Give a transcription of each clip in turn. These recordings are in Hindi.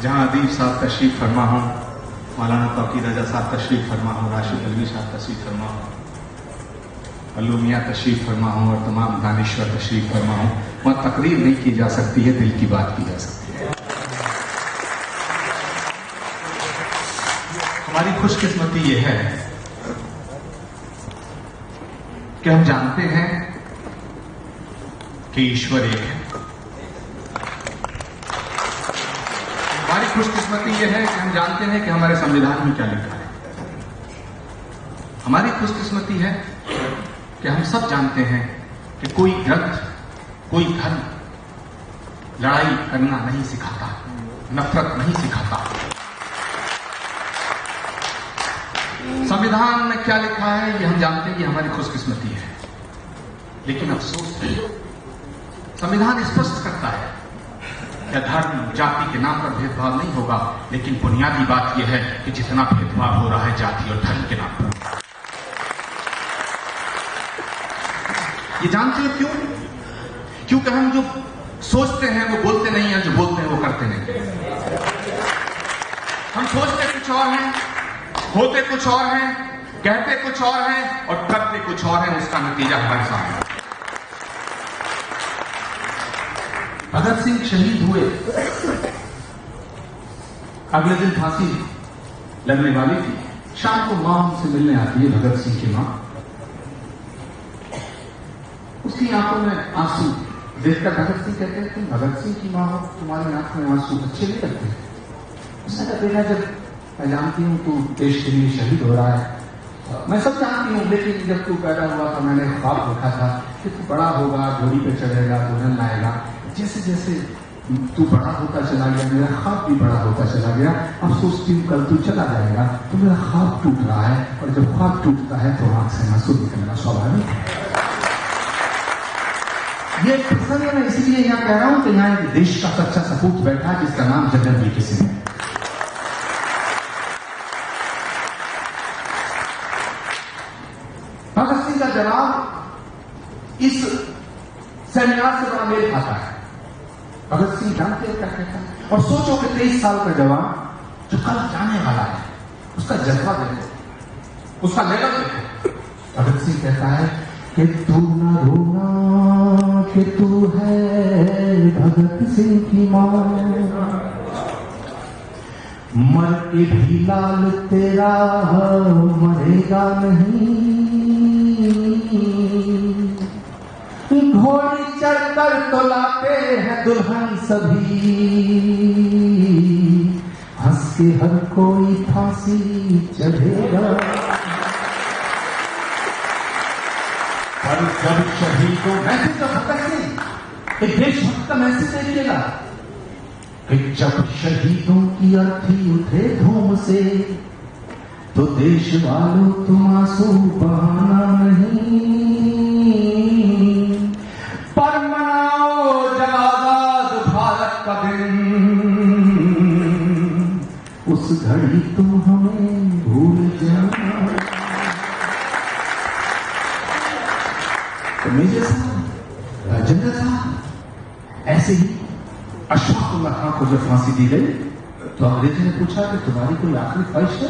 जहां अदीब साहब तशरीफ फरमा हो, मौलाना तौकीर रजा साहब तशरीफ फरमा हो, राशिद अलवी साहब तशरीफ फरमा हो, अल्लू मियां तशरीफ फरमा हो और तमाम दानिश्वर तशरीफ फरमा हो, वहां तकरीर नहीं की जा सकती है, दिल की बात की जा सकती है। हमारी खुशकिस्मती यह है कि हम जानते हैं कि ईश्वर एक है। हमारी खुशकिस्मती यह है कि हम जानते हैं कि हमारे संविधान में क्या लिखा है। हमारी खुशकिस्मती है कि हम सब जानते हैं कि कोई ग्रंथ, कोई धर्म लड़ाई करना नहीं सिखाता, नफरत नहीं सिखाता। संविधान में क्या लिखा है ये हम जानते हैं कि हमारी खुशकिस्मती है। लेकिन अफसोस है, संविधान स्पष्ट करता है कि धर्म जाति के नाम पर भेदभाव नहीं होगा, लेकिन बुनियादी बात यह है कि जितना भेदभाव हो रहा है जाति और धर्म के नाम पर। ये जानते हो क्यों? क्योंकि हम जो सोचते हैं वो बोलते नहीं है, जो बोलते हैं वो करते नहीं। हम सोचते कुछ और हैं, होते कुछ और हैं, कहते कुछ और हैं और करते कुछ और हैं। उसका नतीजा हमारे सामने। भगत सिंह शहीद हुए, अगले दिन फांसी लगने वाली थी। शाम को मां उनसे मिलने आती है, भगत सिंह की मां। उसकी आंखों में आंसू देखकर भगत सिंह कहते हैं, तुम भगत सिंह की मां हो, तुम्हारी आंख में आंसू अच्छे नहीं लगते? उसने कहा, बेटा जब मैं जानती हूं तू देश के लिए शहीद हो रहा है, मैं सब जानती हूं, लेकिन जब तू पैदा हुआ था मैंने ख्वाब देखा था कि तू बड़ा होगा, घोड़ी पे चढ़ेगा, दुल्हन लाएगा। जैसे जैसे तू बड़ा होता चला गया, मेरा ख्वाब भी बड़ा होता चला गया। अब सोचती हूँ कल तू चला जाएगा तो मेरा ख्वाब टूट रहा है, और जब ख्वाब टूटता है तो आंख से आंसू निकलना स्वाभाविक है। ये प्रसंग मैं इसलिए यहाँ कह रहा हूं कि यहाँ एक देश का सच्चा सपूत बैठा है जिसका नाम जनरल वीके सिंह है। भगत सिंह का जवाब इस सेमिनार से बड़ा मेल खाता है। भगत सिंह जानते हैं क्या कहता है? और सोचो कि 23 साल का जवान जो कल जाने वाला है, उसका जज्बा देखो, उसका लेवल देखो। भगत सिंह कहता है कि तू न रोना कि तू है भगत सिंह की मां, मर के भी लाल तेरा मरेगा नहीं, घोड़ी चढ़कर तो लाते हैं दुल्हन सभी, हंस के हर कोई फांसी चढ़ेगा। पर जब शहीदों मैसेज तो भगत सिंह एक देशभक्त का मैसेज देगा कि जब शहीदों की अर्थी उठे धूम से तो देश वालों तुम आंसू बहाना नहीं, पर मनाओ जब आजाद भारत का दिन, उस घड़ी तुम हमें भूल जाना। तो मेजर साहब, जनरल साहब, ऐसे ही अशफाकुल्लाह खां को जब फांसी दी गई तो अंग्रेजी ने पूछा कि तुम्हारी कोई आखिरी ख्वाहिश है?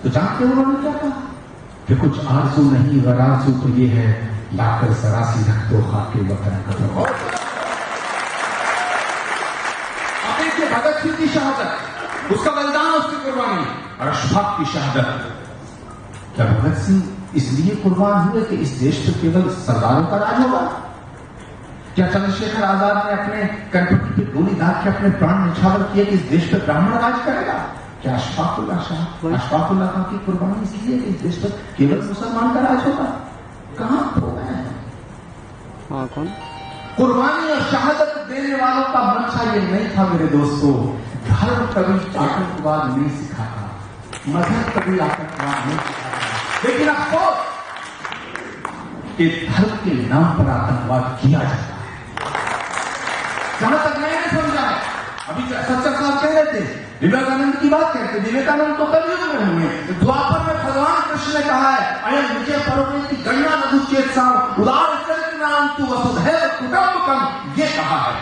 तो जानते हो उन्होंने क्या कहा कि कुछ आरज़ू नहीं, गराज़ू तो ये है, लाकर सरासी रख दो खाके वतन का। अब देखिए भगत सिंह की शहादत, उसका बलिदान, उसकी कुर्बानी, और अशफाक की शहादत। क्या भगत सिंह इसलिए कुर्बान हुए कि इस देश पर केवल सरदारों का राज होगा? क्या चंद्रशेखर आजाद ने अपने कनपटी पे गोली दाग के अपने प्राण निछावर किए कि इस देश पर ब्राह्मण राज करेगा? क्या अशफाकुल्लाह खां की कुर्बानी इसलिए कि इस देश पर केवल मुसलमान का राज होगा? कहां खो गए हैं? कौन? कुर्बानी और शहादत देने वालों का मंशा ये नहीं था मेरे दोस्तों। धर्म कभी आतंकवाद नहीं सिखाता, मजहब कभी आतंकवाद नहीं सिखाता, लेकिन अफसोस कि धर्म के नाम पर आतंकवाद किया जाता है। जहां तक मैंने समझा है, अभी सच्चा साहब कह रहे थे, विवेकानंद की बात कहते, विवेकानंद तो कलयुग में हुए, द्वापर में भगवान कृष्ण ने कहा है, अयम विजय पर्व की गणना नदुचेत साम उदार चरित्र नाम तू वसुधैव कुटुंबकम, ये कहा है।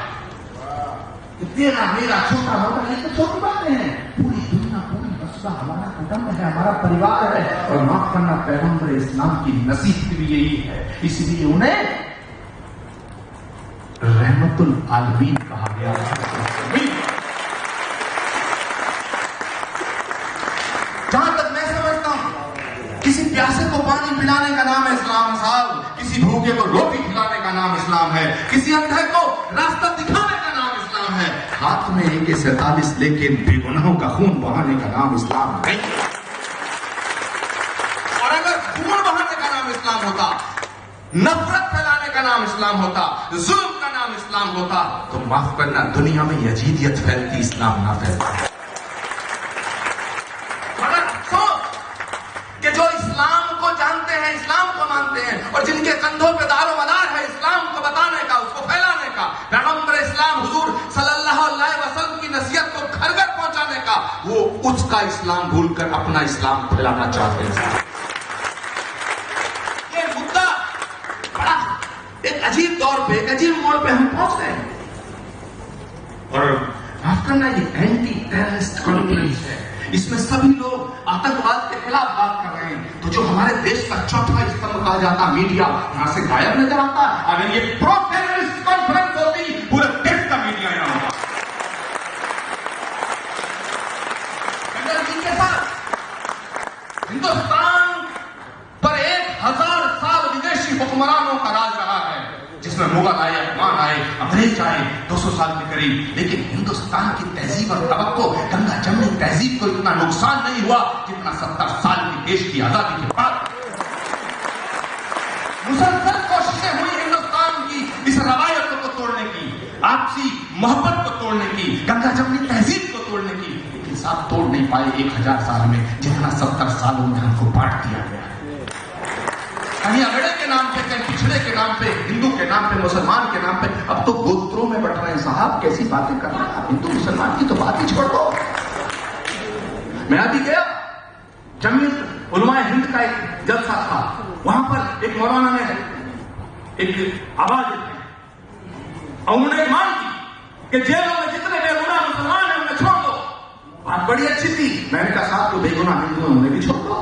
तेरा मेरा छोटा मोटा ये तो छोटी बातें हैं। पूरी दुनिया पूरी मसला हमारा कुटुंब है, हमारा परिवार है। और माफ करना, पैगंबर इस्लाम की नसीहत भी यही है, इसलिए उन्हें रहमतुल आलमीन कहा गया है। जहां तक मैं समझता हूं, किसी प्यासे को पानी पिलाने का नाम है इस्लाम साहब, किसी भूखे को रोटी खिलाने का नाम इस्लाम है, किसी अंधे को रास्ता दिखाने का नाम इस्लाम है। हाथ में AK-47 लेकिन बेगुनाहों का खून बहाने का नाम इस्लाम नहीं। और अगर खून बहाने का नाम इस्लाम होता, नफरत फैलाने का नाम इस्लाम होता, जुल्म का नाम इस्लाम होता, तो माफ करना दुनिया में यजीदियत फैलती, इस्लाम ना फैलता। कि जो इस्लाम को जानते हैं, इस्लाम को मानते हैं, और जिनके कंधों पे दारो मदार है इस्लाम को बताने का, उसको फैलाने का, पैगंबर इस्लाम हुजूर सल्लल्लाहु अलैहि वसल्लम की नसीहत को घर घर पहुंचाने का, वो उसका इस्लाम भूलकर अपना इस्लाम फैलाना चाहते हैं। ये मुद्दा बड़ा एक अजीब दौर पे, एक अजीब मोड़ पे हम पहुंच रहे हैं। और माफ करना, ये एंटी टेररिस्ट कॉन्फ्रेंस है, इसमें सभी लोग आतंकवाद के खिलाफ बात कर रहे हैं। तो जो हमारे देश का चौथा स्तंभ कहा जाता मीडिया, यहां से गायब नजर आता है। अगर ये प्रो टेररिस्ट कॉन्फ्रेंस होती, पूरे देश का मीडिया यहां होता। के साथ हिंदुस्तान पर 1000 साल विदेशी हुक्मरानों का राज रहा है, जिसमें मुगल आए, अफगान आए, अंग्रेज आए, 200 साल के करीब। लेकिन हिंदुस्तान की तहजीब और तवक्को, गंगा जमनी तहजीब को इतना नुकसान नहीं हुआ जितना 70 साल की देश की आजादी के बाद। मुसलसल कोशिशें हुई हिंदुस्तान की इस रवायत को तोड़ने की, आपसी मोहब्बत को तोड़ने की, गंगा जमनी तहजीब को तोड़ने की, लेकिन साथ तोड़ नहीं पाए 1000 साल में, जितना 70 सालों में हमको बांट दिया गया। कहीं अगड़े के नाम पे, कहीं पिछड़े के नाम पे, हिंदू के नाम पे, मुसलमान के नाम पे, अब तो गोत्रों में बट रहे हैं। साहब कैसी बातें कर रहे हैं आप, हिंदू मुसलमान की तो बात ही छोड़ दो। मैं अभी गया, जमीयत उलमाए हिंद का एक जलसा था, वहां पर एक मौलाना ने एक आवाज दी और उन्होंने मांग की कि जेलों में जितने बेगुनाह मुसलमान हैं उन्हें छोड़ दो। बात बड़ी अच्छी थी। मैंने कहा साहब, जो बेगुनाह हिंदू हैं उन्हें भी छोड़ दो।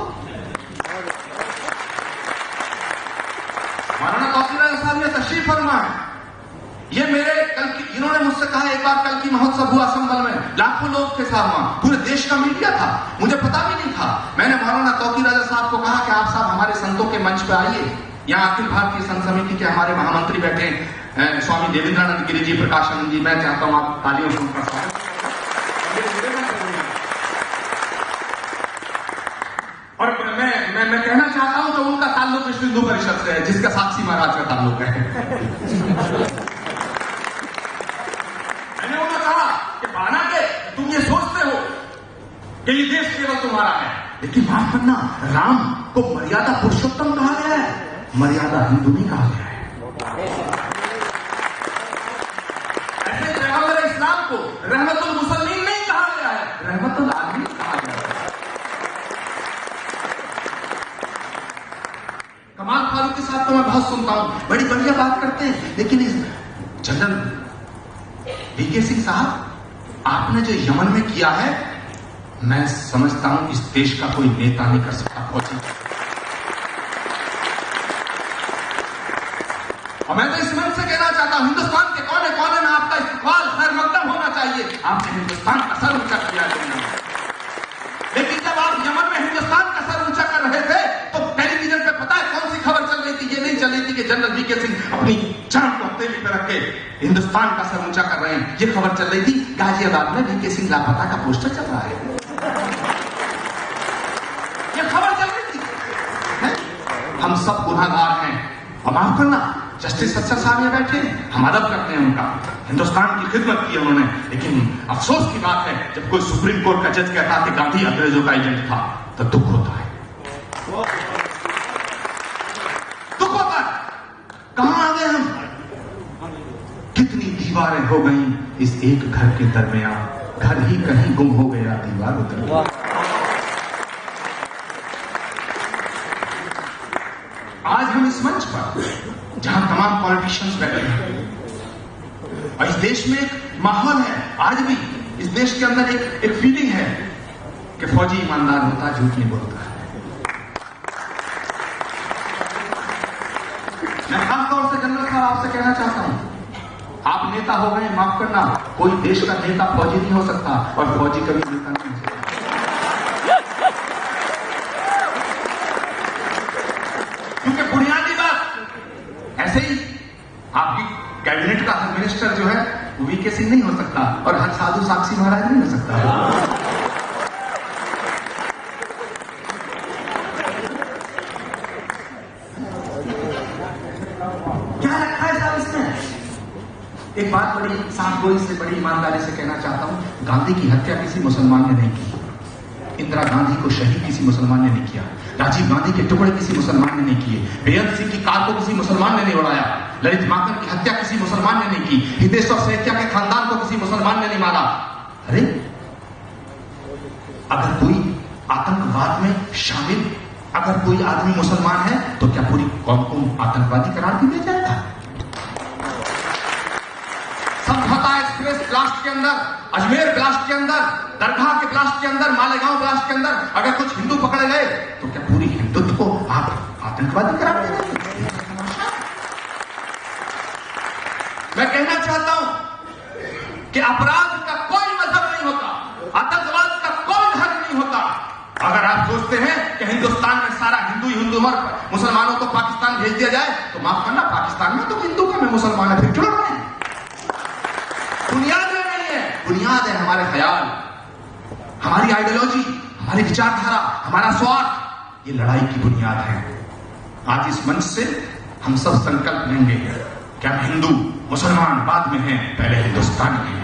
मौलाना तौकीर साहब ने तशरीफ फरमा है। ये मेरे कल की, इन्होंने मुझसे कहा, एक बार कल की महोत्सव हुआ संभल में, लाखों लोग थे साहब, वहां पूरे देश का मीडिया था, मुझे पता भी नहीं था। मैंने मौलाना तौकीर साहब को कहा कि आप साहब हमारे संतों के मंच पे आइए। यहाँ अखिल भारतीय संत समिति के हमारे महामंत्री बैठे हैं, स्वामी देवेंद्रानंद गिरी जी, प्रकाशानंद जी। मैं चाहता हूं आप तालियों से उनका स्वागत। और मैं कहना चाहता हूं कि उनका ताल्लुक विश्व हिंदू परिषद से है, जिसका साक्षी महाराज का ताल्लुक है। मैंने उन्हें कहा कि बाना के तुम ये सोचते हो कि ये देश केवल तुम्हारा है, लेकिन माफ करना, राम को मर्यादा पुरुषोत्तम कहा गया है, मर्यादा हिंदू नहीं कहा गया है। ऐसे पैगंबर इस्लाम को रहमतुल मुसल्लिमीन नहीं कहा गया है, रहमतुल आलमीन कहा गया है। कमाल फारूकी साहब को मैं बहुत सुनता हूं, बड़ी बढ़िया बात करते हैं, लेकिन इस जनरल वीके सिंह साहब, आपने जो यमन में किया है, मैं समझता हूं इस देश का कोई नेता नहीं कर सकता। फौजी, और मैं तो इस मंच से कहना चाहता हूं, हिंदुस्तान के कोने कोने में आपका इस्तेमाल खैर मकदम होना चाहिए। आपने हिंदुस्तान का सर ऊंचा किया है, लेकिन जब आप यमन में हिंदुस्तान का सर ऊंचा कर रहे थे, तो टेलीविजन पे पता है कौन सी खबर चल रही थी? ये नहीं चल रही थी कि जनरल वीके सिंह अपनी जान को हथेली पे रख के हिंदुस्तान का सर ऊंचा कर रहे हैं। ये खबर चल रही थी गाजियाबाद में वीके सिंह लापता का पोस्टर चल रहा है। ये खबर चल रही थी। हम सब गुनाहगार हैं, और माफ करना, जस्टिस सच्चा साहब ये बैठे, हम अदब करते हैं उनका, हिंदुस्तान की खिदमत की उन्होंने, लेकिन अफसोस की बात है जब कोई सुप्रीम कोर्ट का जज कहता कि गांधी अंग्रेजों का एजेंट था, तो दुख होता है। दुख होता है। कहां आ गए हम? कितनी दीवारें हो गई इस एक घर के दरमियान, घर ही कहीं गुम हो गया, दीवार उतर गई। आज हम इस मंच पर, जहां तमाम पॉलिटिशियंस बैठे हैं, और इस देश में एक माहौल है आज भी इस देश के अंदर एक फीलिंग है कि फौजी ईमानदार होता, झूठ नहीं बोलता। मैं खासतौर से जनरल साहब आपसे कहना चाहता हूं, आप नेता हो गए, माफ करना, कोई देश का नेता फौजी नहीं हो सकता और फौजी कभी नेता नहीं हो सकता। क्योंकि बुनियादी बात ऐसे ही आपकी कैबिनेट का हर मिनिस्टर जो है वो वीके सिंह नहीं हो सकता और हर साधु साक्षी महाराज नहीं हो सकता। एक बात बड़ी साफगोई से, बड़ी ईमानदारी से कहना चाहता हूं, गांधी की हत्या किसी मुसलमान ने नहीं की, इंदिरा गांधी को शहीद किसी मुसलमान ने नहीं किया, राजीव गांधी के टुकड़े किसी मुसलमान ने नहीं किए, बेअंत सिंह की कार को किसी मुसलमान ने नहीं उड़ाया, ललित माकन की हत्या किसी मुसलमान ने नहीं की, हितेश्वर सैकिया के खानदान को किसी मुसलमान ने नहीं मारा। अरे अगर कोई आतंकवाद में शामिल अगर कोई आदमी मुसलमान है तो क्या पूरी कौम को आतंकवादी करार दिया जाएगा? समझौता एक्सप्रेस ब्लास्ट के अंदर, अजमेर ब्लास्ट के अंदर, दरगाह के ब्लास्ट के अंदर, मालेगांव ब्लास्ट के अंदर अगर कुछ हिंदू पकड़े गए तो क्या पूरी हिंदुत्व को आप आतंकवादी करार देंगे? मैं कहना चाहता हूं कि अपराध का कोई मजहब नहीं होता, आतंकवाद का कोई धर्म नहीं होता। अगर आप सोचते हैं कि हिंदुस्तान में सारा हिंदू ही हिंदू और मुसलमानों को पाकिस्तान भेज दिया जाए तो माफ करना, पाकिस्तान में तो हिंदू का में मुसलमान है, फिर जुड़ रहे हैं। बुनियाद नहीं है, बुनियाद है हमारे ख्याल, हमारी आइडियोलॉजी, हमारी विचारधारा, हमारा स्वार्थ, ये लड़ाई की बुनियाद है। आज इस मंच से हम सब संकल्प लेंगे कि हम हिंदू मुसलमान बाद में हैं, पहले हिंदुस्तानी हैं।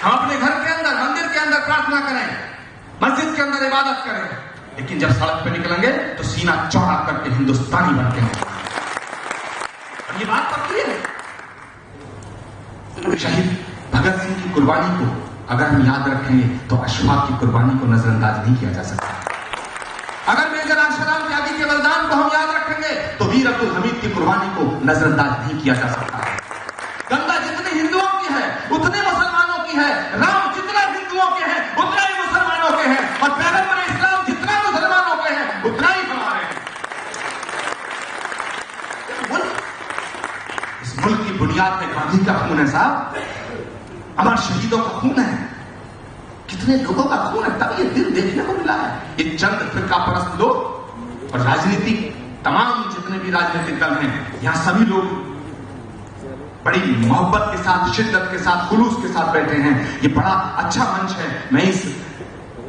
हम अपने घर के अंदर, मंदिर के अंदर प्रार्थना करें, मस्जिद के अंदर इबादत करें, लेकिन जब सड़क पे निकलेंगे तो सीना चौड़ा करके हिंदुस्तानी बन के निकलेंगे। ये बात पक्की है। शहीद भगत सिंह की कुर्बानी को अगर हम याद रखेंगे तो अशफाक की कुर्बानी को नजरअंदाज नहीं किया जा सकता। अगर मेजर आशराम त्यागी के बलिदान को हम याद रखेंगे तो वीर अब्दुल हमीद की कुर्बानी को नजरअंदाज नहीं किया जा सकता। गंगा जितनी हिंदुओं की है उतनी मुसलमानों की है, राम जितना हिंदुओं के हैं उतना ही मुसलमानों के हैं, और पैगंबर इस्लाम जितना मुसलमानों के हैं उतना ही हमारे हैं। इस मुल्क की बुनियाद में गांधी का खून है साहब, अमर शहीदों का खून है, कितने लोगों का खून है, तब ये दिन देखने को मिला है। ये चंद फिरका परस्त लोग और राजनीतिक तमाम जितने भी राजनीतिक दल हैं, यहां सभी लोग बड़ी मोहब्बत के साथ, शिद्दत के साथ, खुलूस के साथ बैठे हैं। ये बड़ा अच्छा मंच है। मैं इस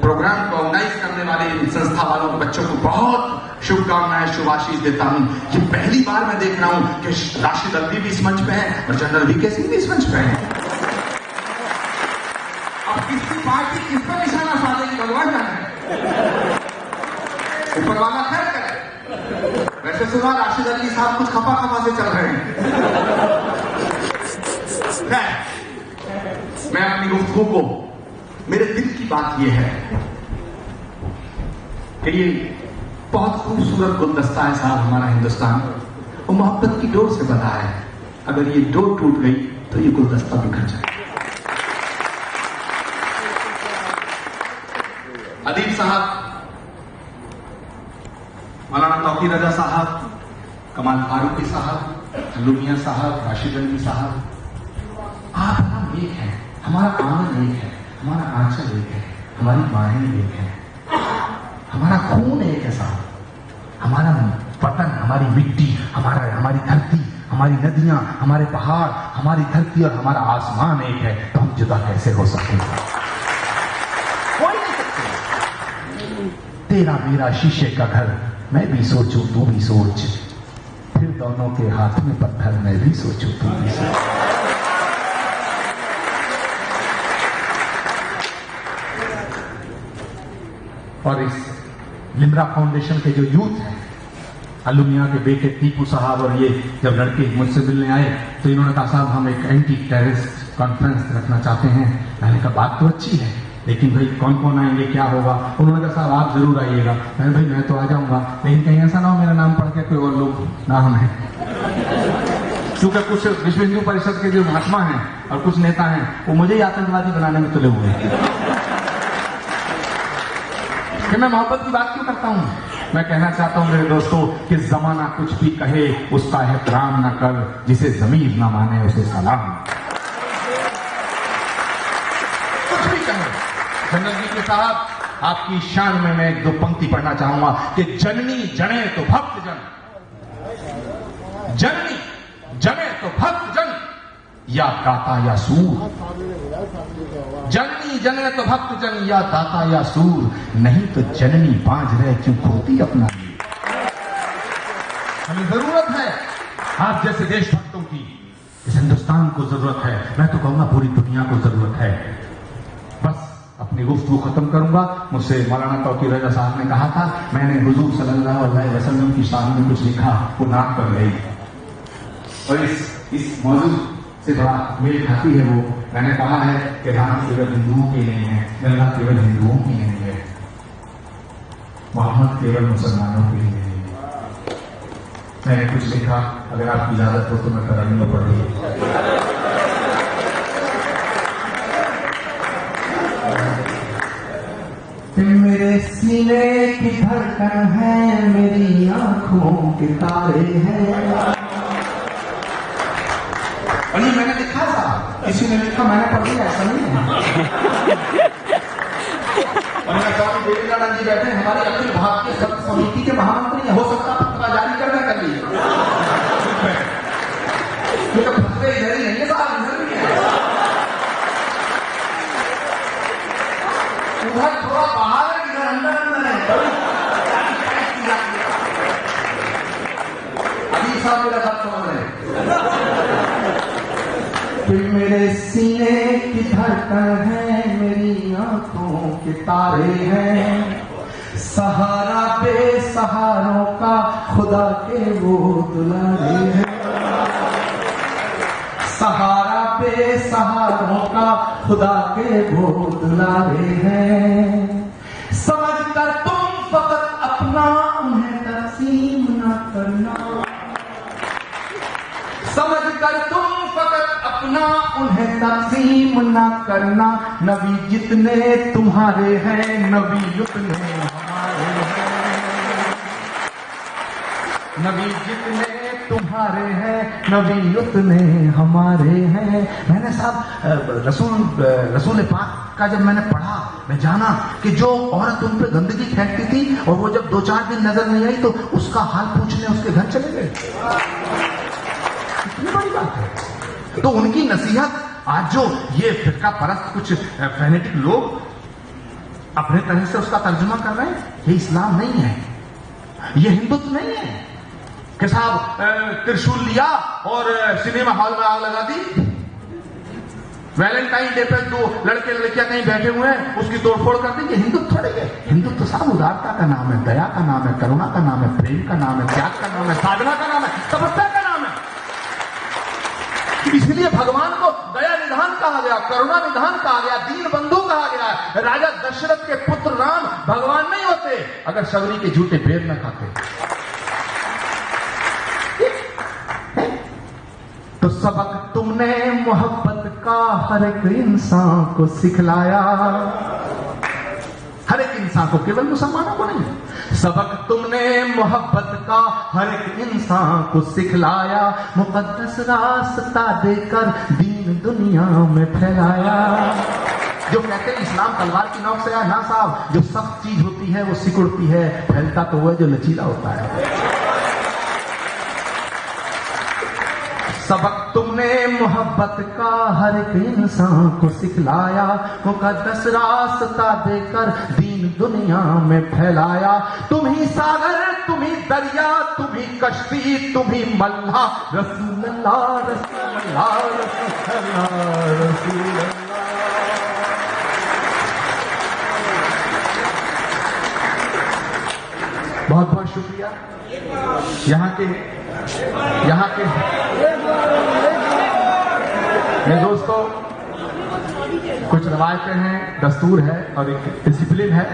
प्रोग्राम को ऑर्गेनाइज करने वाले इन संस्था वालों के बच्चों को बहुत शुभकामनाएं, शुभाशीष देता हूं। ये पहली बार मैं देख रहा हूं कि राशिद अल्वी भी इस मंच पे है और जनरल वीके सिंह भी इस मंच पे है। अब किसकी पार्टी किस पर निशाना साधेगी भगवान जाने, ऊपर वाला खैर करे। वैसे सुना राशिद अली साहब कुछ खफा खफा से चल रहे हैं। मैं अपनी गुफ्तगू को, मेरे दिल की बात यह है कि ये बहुत खूबसूरत गुलदस्ता है साहब हमारा हिंदुस्तान, वो मोहब्बत की डोर से बंधा है। अगर ये डोर टूट गई तो ये गुलदस्ता बिखर जाए। अदीब साहब, मौलाना तौकीर रजा साहब, कमाल फारूकी साहब, लुमिया साहब, राशिद अली साहब, आप हम एक हैं, हमारा आंगन एक है, हमारा आंचल एक है, हमारी माहें एक है, हमारा खून एक है साहब, हमारा वतन, हमारी मिट्टी, हमारी धरती, हमारी नदियां, हमारे पहाड़, हमारी धरती और हमारा आसमान एक है, तो हम जुदा कैसे हो सकते हैं? कोई नहीं सकते। तेरा मेरा शीशे का घर, मैं भी सोचूं तू भी सोच, फिर दोनों के हाथ में पत्थर, मैं भी सोचूं तू भी सोच। और इस लिम्रा फाउंडेशन के जो यूथ हैं, अलुमिया के बेटे टीपू साहब और ये जब लड़के मुझसे मिलने आए तो इन्होंने कहा साहब हम एक एंटी टेररिस्ट कॉन्फ्रेंस रखना चाहते हैं। मैंने कहा बात तो अच्छी है, लेकिन भाई कौन कौन आएंगे, क्या होगा? उन्होंने कहा साहब आप जरूर आइएगा। मैंने भाई मैं तो आ जाऊंगा, लेकिन कहीं ऐसा ना हो मेरा नाम पढ़ के कोई और लोग ना हमें। क्योंकि कुछ विश्व हिंदू परिषद के जो महात्मा हैं और कुछ नेता हैं वो मुझे ही आतंकवादी बनाने में तुले हुए हैं कि मैं मोहब्बत की बात क्यों करता हूं। मैं कहना चाहता हूं मेरे दोस्तों कि जमाना कुछ भी कहे उसका एहतराम न कर, जिसे जमीर ना माने उसे सलाम। कुछ भी कहे। जनरल जी के साहब आपकी शान में मैं एक दो पंक्ति पढ़ना चाहूंगा कि जननी जने तो भक्त जन, जननी जने तो भक्त जन, या दाता या सूर। जननी जने तो भक्त जन, या दाता या सूर, नहीं तो जननी बांझ रहे क्यों खोती अपना। हमें जरूरत है आप जैसे देशभक्तों की, इस हिंदुस्तान को जरूरत है, मैं तो कहूंगा पूरी दुनिया को जरूरत है। बस अपनी गुफ्तगू खत्म करूंगा। मुझसे मौलाना तौकीर रजा साहब ने कहा था, मैंने हुजूर सल्लल्लाहु अलैहि वसल्लम की शान में कुछ लिखा, वो नाक पर गई और इस मौजूद से बड़ा मेल खाती है। वो मैंने कहा है कि राम केवल हिंदुओं के नहीं है, गंगा केवल हिंदुओं की नहीं है, मोहम्मद केवल मुसलमानों के लिए नहीं है। मैंने कुछ लिखा, अगर आपकी इजाजत हो तो मैं करनी पड़ेगी। मेरे सीने की धड़कन है, मेरी आंखों के तारे हैं। और ये मैंने लिखा था, किसी ने लिखा मैंने पढ़ लिया, ऐसा नहीं है। और मैं स्वामी देवीदानंद जी बैठे हमारी अखिल भारतीय सत्य समिति के महामंत्री हैं, हो सकता पत्र जारी करना कर लीजिए, क्योंकि फंसते इधर ही नहीं है साहब, इधर भी है, उधर थोड़ा बाहर है, इधर अंदर है। अभी साहब मेरा बात समझ रहे कि मेरे सीने की धड़कन है, मेरी आंखों के तारे हैं, सहारा बेसहारों का खुदा के वो दुलारे हैं, सहारा बेसहारों का खुदा के वो दुलारे हैं। समझकर तुम फकत अपना उन्हें तकसीम न करना, समझकर तुम फकत अपना उन्हें तकसीम न करना। नबी जितने तुम्हारे हैं, नबी उतने हमारे हैं, नबी जितने तुम्हारे हैं, नबी उतने हमारे हैं। मैंने साहब रसूल पाक का जब मैंने पढ़ा, मैं जाना कि जो औरत उन पे गंदगी फेंकती थी और वो जब 2-4 दिन नजर नहीं आई तो उसका हाल पूछने उसके घर चले गए। कितनी बड़ी बात है। तो उनकी नसीहत आज जो ये फिरका परस्त कुछ फैनेटिक लोग अपने तरह से उसका तर्जुमा कर रहे हैं, ये इस्लाम नहीं है, ये हिंदुत्व नहीं है कि साहब त्रिशूल लिया और सिनेमा हॉल में आग लगा दी। वैलेंटाइन डे पे 2 लड़के लड़कियां कहीं बैठे हुए हैं, उसकी तोड़फोड़ कर दी। ये हिंदुत्व थोड़ी है। हिंदुत्व साहब उदारता का नाम है, दया का नाम है, करुणा का नाम है, प्रेम का नाम है, त्याग का नाम है, साधना का नाम है, तपस्या का नाम है। इसलिए भगवान को दया निधान कहा गया, करुणा निधान कहा गया, दीन बंधु कहा गया। राजा दशरथ के पुत्र राम भगवान नहीं होते अगर शबरी के झूठे बेर न खाते। तो सबक तुमने मोहब्बत का हर एक इंसान को सिखलाया, हर एक इंसान को, केवल मुसलमानों को नहीं। सबक तुमने मोहब्बत का हर एक इंसान को सिखलाया, मुकद्दस रास्ता देकर दीन दुनिया में फैलाया। जो कहते हैं इस्लाम तलवार की नोक से आया ना साहब, जो सख्त चीज होती है वो सिकुड़ती है, फैलता तो वह जो लचीला होता है। सबक तुमने मोहब्बत का हर एक इंसान को सिखलाया, मुकद्दस रास्ता देकर दीन दुनिया में फैलाया। तुम ही सागर, तुम ही दरिया, तुम ही कश्ती, तुम ही मल्ला, रसूल अल्लाह, रसूल अल्लाह, रसूल अल्लाह, रसूल अल्लाह। बहुत बहुत शुक्रिया। यहाँ के मेरे दोस्तों, कुछ रवायतें हैं, दस्तूर है और एक डिसिप्लिन है।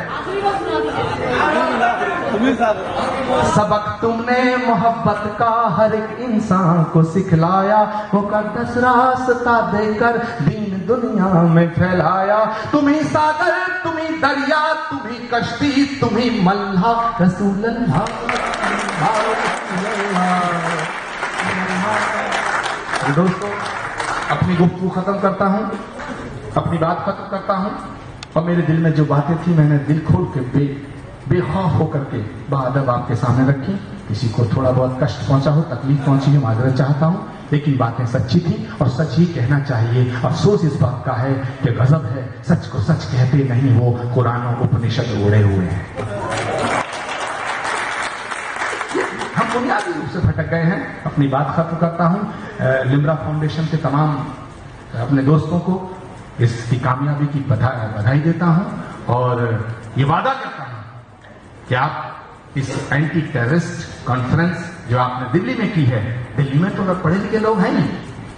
सबक तुमने मोहब्बत का हर एक इंसान को सिखलाया, मुकद्दस रास्ता देकर दीन दुनिया में फैलाया। तुम्ही सागर, तुम्ही दरिया, तुम्ही कश्ती, तुम्ही मल्हा, रसूल अल्लाह। दोस्तों, अपनी गुफ्तगू खत्म करता हूं, अपनी बात खत्म करता हूं, और मेरे दिल में जो बातें थी मैंने दिल खोल के बेखौफ होकर के बादब आपके सामने रखी। किसी को थोड़ा बहुत कष्ट पहुंचा हो, तकलीफ पहुंची हो, माजरत चाहता हूं, लेकिन बातें सच्ची थी और सच ही कहना चाहिए। अफसोस इस बात का है कि गजब है, सच को सच कहते नहीं वो कुरान और उपनिषद उड़े हुए हैं। हम बुनियादी रूप से भटक गए हैं। अपनी बात खत्म करता हूं। लिम्रा फाउंडेशन के तमाम अपने दोस्तों को इसकी कामयाबी की बधाई देता हूं और ये वादा करता हूं कि आप इस एंटी टेररिस्ट कॉन्फ्रेंस जो आपने दिल्ली में की है, दिल्ली में तो पढ़े लिखे लोग हैं नहीं,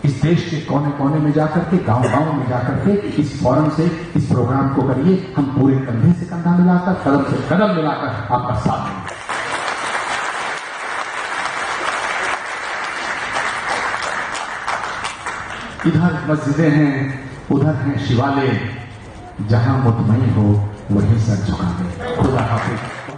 इस देश के कोने कोने में जाकर के, गांव-गांव में जाकर के इस फोरम से इस प्रोग्राम को करिए। हम पूरे कंधे से कंधा मिलाकर, कदम से कदम मिलाकर आपका साथ देंगे। इधर मस्जिदें हैं, उधर हैं शिवालय, जहां मुतमईन हो वहीं सर झुका दे। खुदा हाफिज।